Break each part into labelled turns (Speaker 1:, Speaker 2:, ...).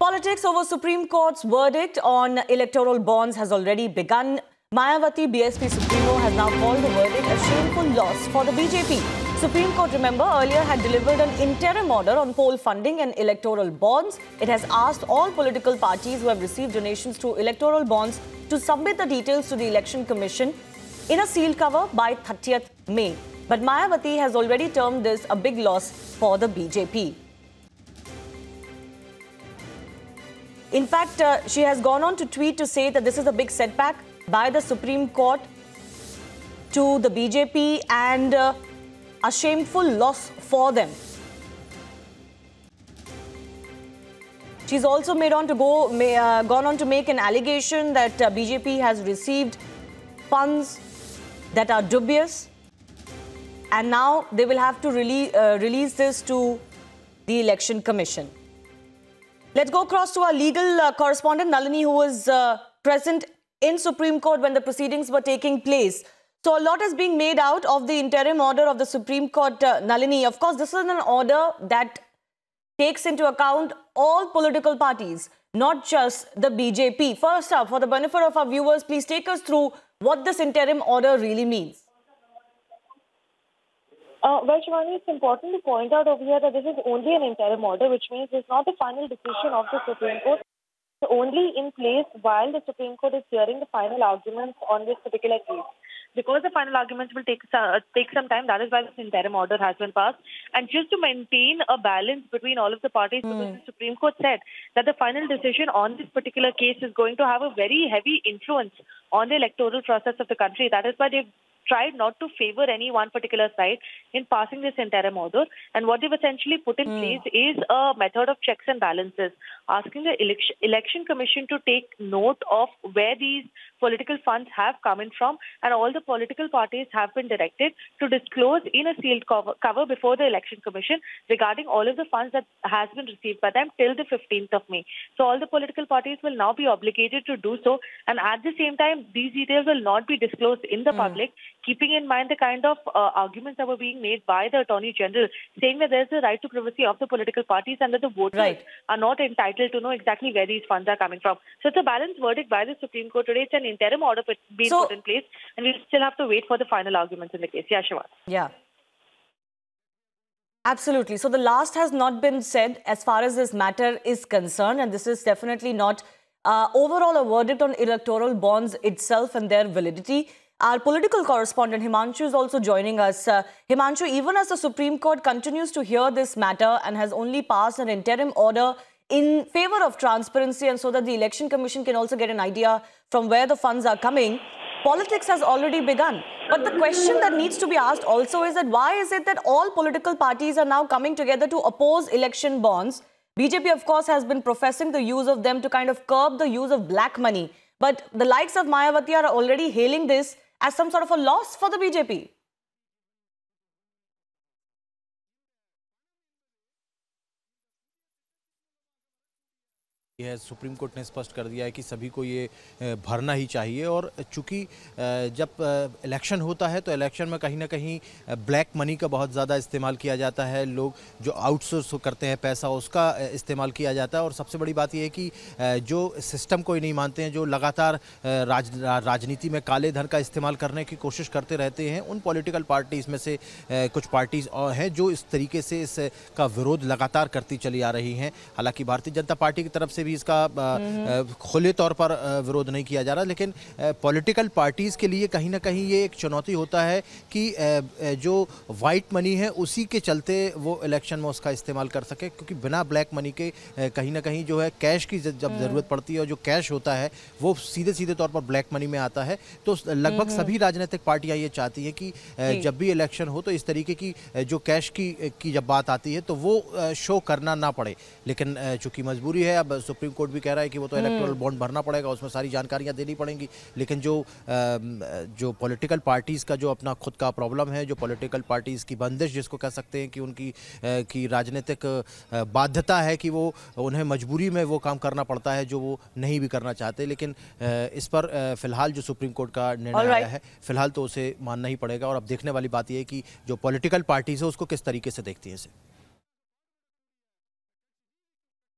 Speaker 1: Politics over Supreme Court's verdict on electoral bonds has already begun. Mayawati, BSP Supremo, has now called the verdict a shameful loss for the BJP. Supreme Court, remember, earlier had delivered an interim order on poll funding and electoral bonds. It has asked all political parties who have received donations through electoral bonds to submit the details to the Election Commission in a sealed cover by 30th May. But Mayawati has already termed this a big loss for the BJP. In fact, she has gone on to tweet to say that this is a big setback by the Supreme Court to the BJP and a shameful loss for them. She's also gone on to make an allegation that BJP has received funds that are dubious, and now they will have to release this to the Election Commission. Let's go across to our legal correspondent, Nalini, who was present in Supreme Court when the proceedings were taking place. So a lot is being made out of the interim order of the Supreme Court, Nalini. Of course, this is an order that takes into account all political parties, not just the BJP. First up, for the benefit of our viewers, please take us through what this interim order really means.
Speaker 2: Well, Shivani, it's important to point out over here that this is only an interim order, which means it's not the final decision of the Supreme Court. It's only in place while the Supreme Court is hearing the final arguments on this particular case. Because the final arguments will take some time, that is why this interim order has been passed. And just to maintain a balance between all of the parties, because the Supreme Court said that the final decision on this particular case is going to have a very heavy influence on the electoral process of the country. That is why they've tried not to favor any one particular side in passing this interim order. And what they've essentially put in place is a method of checks and balances, asking the election commission to take note of where these political funds have come in from, and all the political parties have been directed to disclose in a sealed cover before the election commission regarding all of the funds that has been received by them till the 15th of May. So all the political parties will now be obligated to do so, and at the same time, these details will not be disclosed in the public, keeping in mind the kind of arguments that were being made by the Attorney General, saying that there's a right to privacy of the political parties and that the voters are not entitled to know exactly where these funds are coming from. So it's a balanced verdict by the Supreme Court today. It's an interim order being put in place, and we still have to wait for the final arguments in the case. Yeah, Shiva.
Speaker 1: Yeah. Absolutely. So the last has not been said as far as this matter is concerned, and this is definitely not overall a verdict on electoral bonds itself and their validity. Our political correspondent Himanshu is also joining us. Himanshu, even as the Supreme Court continues to hear this matter and has only passed an interim order in favor of transparency and so that the Election Commission can also get an idea from where the funds are coming, politics has already begun. But the question that needs to be asked also is that why is it that all political parties are now coming together to oppose election bonds? BJP, of course, has been professing the use of them to kind of curb the use of black money. But the likes of Mayawati are already hailing this as some sort of a loss for the BJP.
Speaker 3: यह supreme court ने स्पष्ट कर दिया है कि सभी को ये भरना ही चाहिए, और चूंकि जब इलेक्शन होता है तो इलेक्शन में कहीं ना कहीं ब्लैक मनी का बहुत ज़्यादा इस्तेमाल किया जाता है, लोग जो आउटसोर्स करते हैं पैसा उसका इस्तेमाल किया जाता है। और सबसे बड़ी बात यह है कि जो सिस्टम को ही नहीं मानते हैं, जो लगातार राजनीति में काले धन का इस्तेमाल करने की कोशिश करते रहते हैं, उन पॉलिटिकल पार्टीज़ में से कुछ पार्टीज़ हैं जो इस तरीके से इसका विरोध लगातार करती चली आ रही हैं। हालांकि भारतीय जनता पार्टी की तरफ से भी इसका खुले तौर पर विरोध नहीं किया जा रहा, लेकिन पॉलिटिकल पार्टीज के लिए कहीं ना कहीं ये एक चुनौती होता है कि जो वाइट मनी है उसी के चलते वो इलेक्शन में उसका इस्तेमाल कर सके, क्योंकि बिना ब्लैक मनी के कहीं ना कहीं जो है कैश की जब ज़रूरत पड़ती है और जो कैश होता है वो सीधे सीधे तौर पर ब्लैक मनी में आता है। तो लगभग सभी राजनीतिक पार्टियां ये चाहती हैं कि जब भी इलेक्शन हो तो इस तरीके की जो कैश की जब बात आती है तो वो शो करना ना पड़े। लेकिन चूंकि मजबूरी है, अब सुप्रीम कोर्ट भी कह रहा है कि वो तो इलेक्टोरल बॉन्ड भरना पड़ेगा, उसमें सारी जानकारियां देनी पड़ेंगी। लेकिन जो पॉलिटिकल पार्टीज़ का जो अपना खुद का प्रॉब्लम है, जो पॉलिटिकल पार्टीज़ की बंदिश जिसको कह सकते हैं कि उनकी की राजनीतिक बाध्यता है कि वो उन्हें मजबूरी में वो काम करना पड़ता है जो वो नहीं भी करना चाहते। लेकिन इस पर फिलहाल जो सुप्रीम कोर्ट का निर्णय आया है, फिलहाल तो उसे मानना ही पड़ेगा। और अब देखने वाली बात यह है कि जो पॉलिटिकल पार्टीज़ है उसको किस तरीके से देखती है इसे।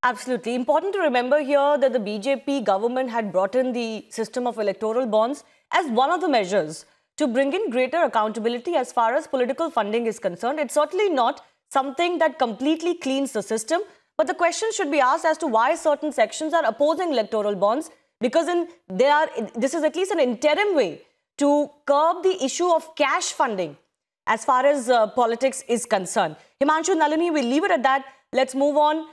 Speaker 1: Absolutely. Important to remember here that the BJP government had brought in the system of electoral bonds as one of the measures to bring in greater accountability as far as political funding is concerned. It's certainly not something that completely cleans the system, but the question should be asked as to why certain sections are opposing electoral bonds, because this is at least an interim way to curb the issue of cash funding as far as politics is concerned. Himanshu, Nalini, we'll leave it at that. Let's move on